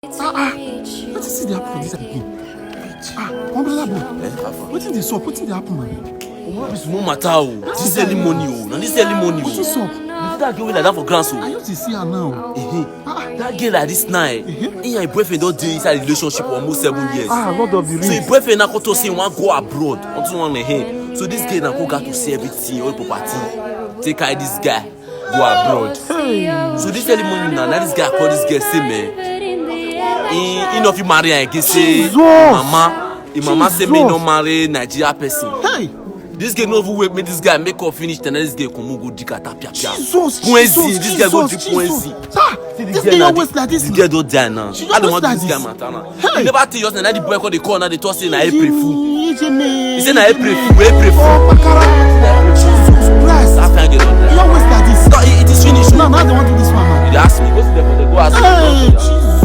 What is it happen for this again? Umbrella boy. What is this up? What is it happen, man? This no matter o. This early money o. Now this early money o. What is up? That girl like that for grand so. I used to see her now. That girl like this now. He and your boyfriend don't dey inside relationship for almost 7 years. Lord of the Rings. So your boyfriend now go to say want go abroad. Until one here. So this girl now go got to see everything, all property. Take care of this guy. Go abroad. So this early morning now this guy call this girl say man. He no fit marry her again say mama say me no marry Nigeria person. This girl no even wait me this guy make her finish then this girl come go dikata pia pia. This guy go drink poincy. This girl always like this. This girl don't die now. I don't want this guy matter now. You never tell us that the boy call the call now they talk say na April fool. He say na April fool. Jesus Christ. After girl don't die. He always like this. It is finished. Now they want to do this one, man. You ask me go sit there for the go ask me. Jesus.